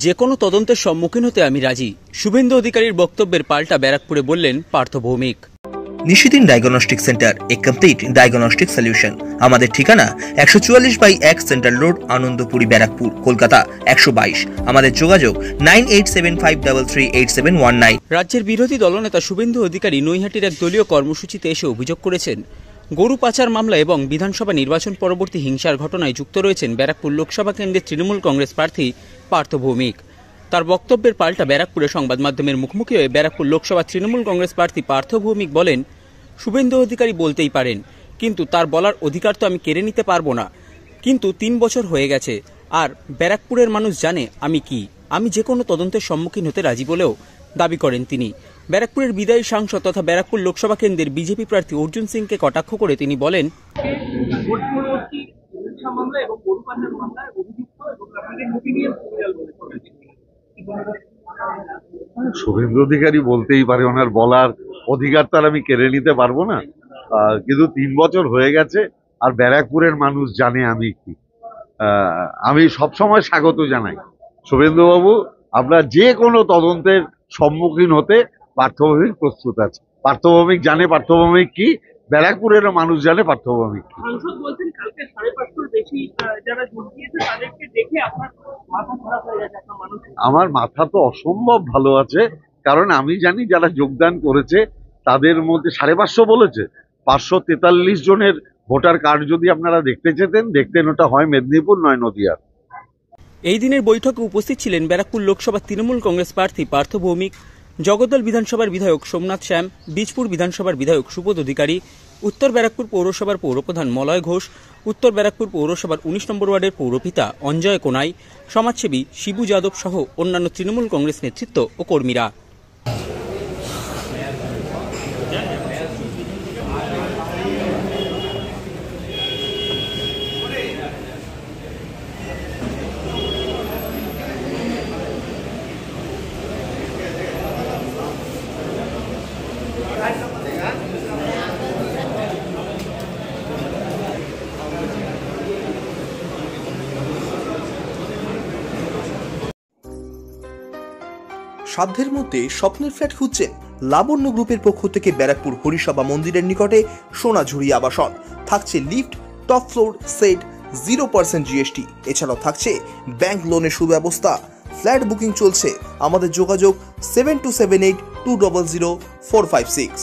যে কোনো তদন্তের সম্মুখীন হতে আমি রাজি। শুভেন্দু অধিকারীর বক্তব্যের পাল্টা ব্যারাকপুরে বললেন পার্থ ভৌমিক। নিশিদিন ডায়াগনস্টিক সেন্টার, এ কমপ্লিট ডায়াগনস্টিক সলিউশন। আমাদের ঠিকানা 144/1 সেন্ট্রাল রোড, আনন্দপুরি, ব্যারাকপুর, কলকাতা 122। আমাদের যোগাযোগ 9875338719। রাজ্যের বিরোধী দলনেতা শুভেন্দু অধিকারী নৈহাটির এক দলীয় কর্মসূচিতে এসে অভিযোগ করেছেন, গরু পাচার মামলা এবং বিধানসভা নির্বাচন পরবর্তী হিংসার ঘটনায় যুক্ত রয়েছেন ব্যারাকপুর লোকসভা কেন্দ্রের তৃণমূল কংগ্রেস প্রার্থী পার্থ ভৌমিক। তার বক্তব্যের পাল্টা ব্যারাকপুরে সংবাদ মাধ্যমের মুখোমুখি হয়ে ব্যারাকপুর লোকসভা তৃণমূল কংগ্রেস প্রার্থী পার্থ ভৌমিক বলেন, শুভেন্দু অধিকারী বলতেই পারেন, কিন্তু তার বলার অধিকার তো আমি কেড়ে নিতে পারবো না। কিন্তু 3 বছর হয়ে গেছে, আর ব্যারাকপুরের মানুষ জানে আমি কি। আমি যে কোনো তদন্তের সম্মুখীন হতে রাজি বলেও দাবি করেন তিনি। ব্যারাকপুরের বিদায়ী সাংসদ তথা ব্যারাকপুর লোকসভা কেন্দ্রের বিজেপি প্রার্থী অর্জুন সিংকে কটাক্ষ করে তিনি বলেন, শুভেন্দু অধিকারী বলতেই পারে, ওনার বলার অধিকার তার আমি কেড়ে নিতে পারবো না। কিন্তু 3 বছর হয়ে গেছে, আর ব্যারাকপুরের মানুষ জানে আমি কি। আমি সবসময় স্বাগত জানাই শুভেন্দুবাবু, আমরা যে কোনো তদন্তের সম্মুখীন হতে পার্থ ভৌমিক প্রস্তুত আছে। পার্থ ভৌমিক জানে পার্থ ভৌমিক কি, ব্যারাকপুরের মানুষ জানে পার্থ ভৌমিক কি। আমার মাথা তো অসম্ভব ভালো আছে, কারণ আমি জানি যারা যোগদান করেছে তাদের মধ্যে 550 বলেছে, 543 জনের ভোটার কার্ড যদি আপনারা দেখতে দেখতেন, ওটা হয় মেদিনীপুর নয় নদিয়ার। এই দিনের বৈঠকে উপস্থিত ছিলেন ব্যারাকপুর লোকসভা তৃণমূল কংগ্রেস প্রার্থী পার্থ ভৌমিক, জগদ্দল বিধানসভার বিধায়ক সোমনাথ শ্যাম, বীজপুর বিধানসভার বিধায়ক সুবোধ অধিকারী, উত্তর ব্যারাকপুর পৌরসভার পৌরপ্রধান মলয় ঘোষ, উত্তর ব্যারাকপুর পৌরসভার 19 নম্বর ওয়ার্ডের পৌরপিতা অঞ্জয় কোনাই, সমাজসেবী শিবু যাদব সহ অন্যান্য তৃণমূল কংগ্রেস নেতৃত্ব ও কর্মীরা। সাধ্যের মধ্যে স্বপ্নের ফ্ল্যাট খুঁজছেন? লাবণ্য গ্রুপের পক্ষ থেকে ব্যারাকপুর হরিসভা মন্দিরের নিকটে সোনাঝুরি আবাসন। থাকছে lift, top floor, set, 0% GST। এছাড়াও থাকছে ব্যাংক লোনের সুব্যবস্থা। ফ্ল্যাট বুকিং চলছে। আমাদের যোগাযোগ 7278200456।